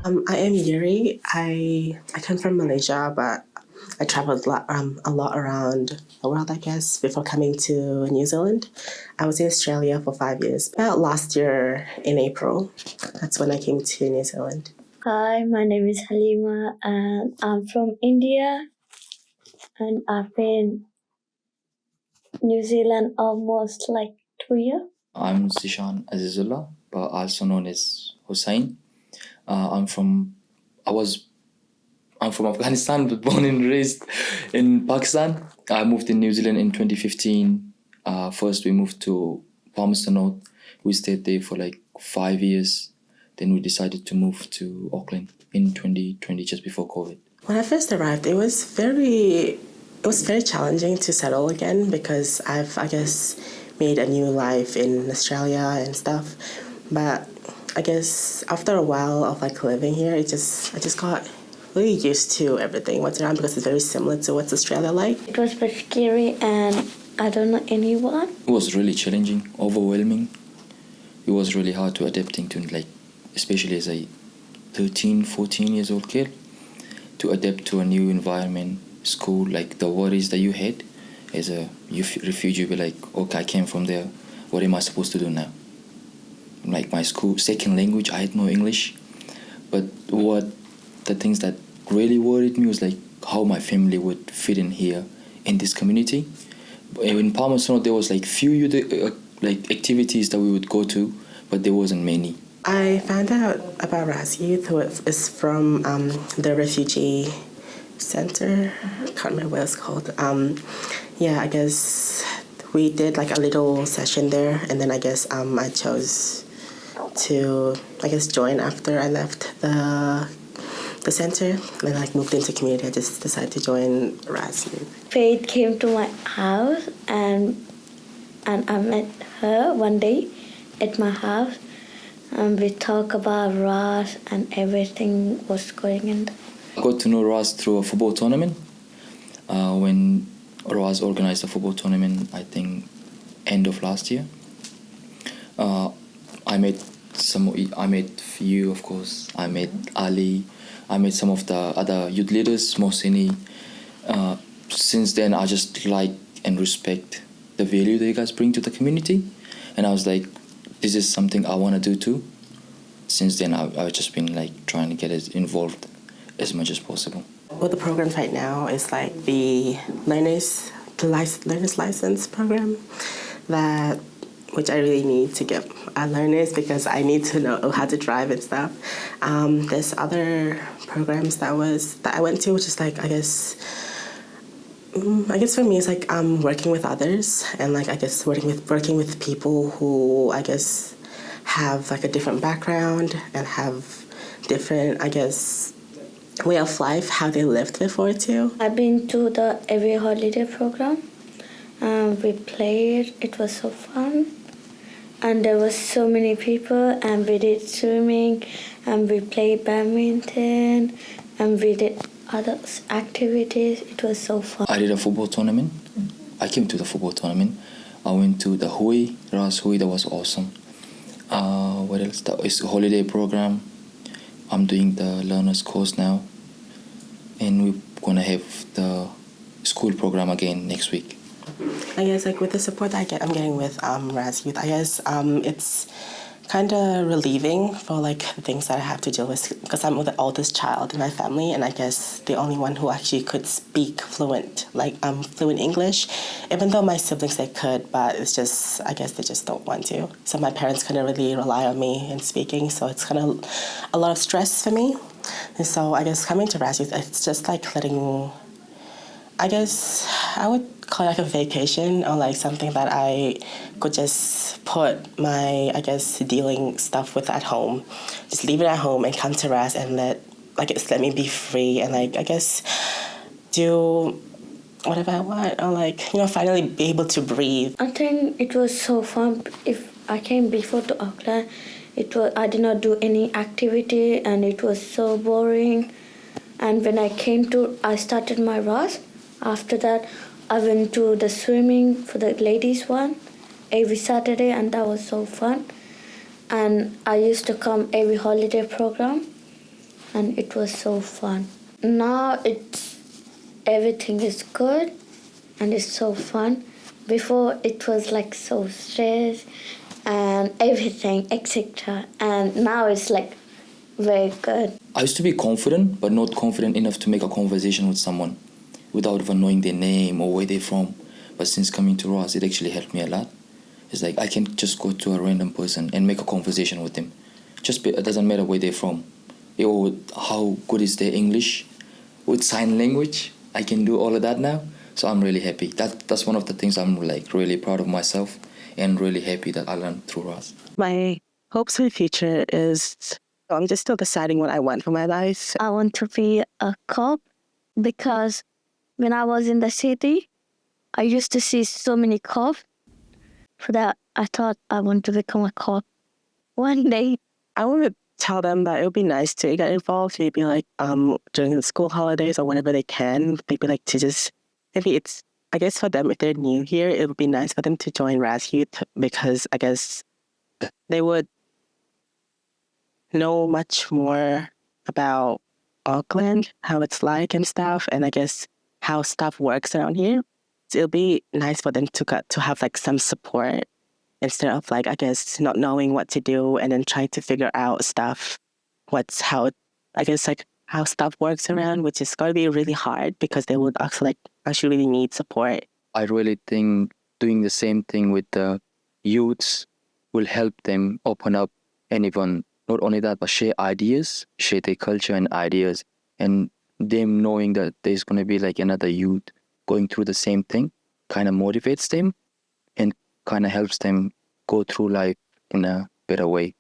I am Yuri. I come from Malaysia, but I traveled a lot around the world, I guess, before coming to New Zealand. I was in Australia for 5 years. About last year in April, that's when I came to New Zealand. Hi, my name is Halima and I'm from India and I've been New Zealand almost like 2 years. I'm Zishan Azizullah, but also known as Hussein. I'm from Afghanistan, but born and raised in Pakistan. I moved in New Zealand in 2015. First, we moved to Palmerston North. We stayed there for like 5 years. Then we decided to move to Auckland in 2020, just before COVID. When I first arrived, it was very challenging to settle again because I guess, made a new life in Australia and stuff. But I guess after a while of like living here, I just got really used to everything what's around because it's very similar to what's Australia like. It was very scary and I don't know anyone. It was really challenging, overwhelming. It was really hard to adapting to, like, especially as a 13, 14 years old kid, to adapt to a new environment, school, like the worries that you had as a refugee. Be like, okay, I came from there. What am I supposed to do now? Like my school, second language, I had no English. But the things that really worried me was like how my family would fit in here in this community. In Palmerston, there was like few like activities that we would go to, but there wasn't many. I found out about RAS Youth, who is from the refugee center. I can't remember what it's called. I guess we did like a little session there, and then I guess I chose to join after I left the center. Then I moved into community. I just decided to join RAS Youth. Faith came to my house and I met her one day at my house. And we talked about RAS and everything was going in. I got to know RAS through a football tournament. When RAS organized a football tournament, I think end of last year. I met you, of course. I met Ali. I met some of the other youth leaders, Mohseni. Since then, I just like and respect the value that you guys bring to the community. And I was like, this is something I want to do too. Since then, I've just been like trying to get involved as much as possible. Well, the program right now is like the learner's license program, which I really need to get learners because I need to know how to drive and stuff. There's other programs that I went to, which is like I guess for me it's like working with others and like I guess working with people who I guess have like a different background and have different way of life, how they lived before too. I've been to the Every Holiday program. We played. It was so fun. And there was so many people and we did swimming and we played badminton and we did other activities. It was so fun. I did a football tournament. I came to the football tournament. I went to the RAS Hui, that was awesome. What else? It's a holiday program. I'm doing the learner's course now. And we're gonna have the school program again next week. I guess like with the support that I'm getting with RAS Youth, I guess it's kind of relieving for like the things that I have to deal with because I'm the oldest child in my family and I guess the only one who actually could speak fluent English, even though my siblings they could, but it's just I guess they just don't want to. So my parents couldn't really rely on me in speaking, so it's kind of a lot of stress for me. And so I guess coming to RAS Youth, it's just like letting, I guess I would call it like a vacation or like something that I could just put my, I guess, dealing stuff with at home. Just leave it at home and come to RAS and let me be free and like, I guess, do whatever I want or like, finally be able to breathe. I think it was so fun. If I came before to Auckland, I did not do any activity and it was so boring. And when I started my RAS. After that, I went to the swimming for the ladies one every Saturday and that was so fun. And I used to come every holiday program and it was so fun. Now everything is good and it's so fun. Before it was like so stressed and everything, etc. And now it's like very good. I used to be confident, but not confident enough to make a conversation with someone without even knowing their name or where they're from. But since coming to Ross, it actually helped me a lot. It's like I can just go to a random person and make a conversation with them. It doesn't matter where they're from or how good is their English. With sign language, I can do all of that now. So I'm really happy. That's one of the things I'm like really proud of myself and really happy that I learned through Ross. My hopes for the future is I'm just still deciding what I want for my life. I want to be a cop because when I was in the city, I used to see so many cops. For that, I thought I want to become a cop one day. I want to tell them that it would be nice to get involved, maybe like during the school holidays or whenever they can. Maybe like to just maybe it's I guess for them if they're new here, it would be nice for them to join Raz Youth because I guess they would know much more about Auckland, how it's like and stuff, and I guess how stuff works around here. So it'll be nice for them to have like some support instead of like I guess not knowing what to do and then trying to figure out stuff. How stuff works around, which is going to be really hard because they would actually really need support. I really think doing the same thing with the youths will help them open up and even not only that, but share ideas, share their culture and ideas, and them knowing that there's going to be like another youth going through the same thing kind of motivates them and kind of helps them go through life in a better way.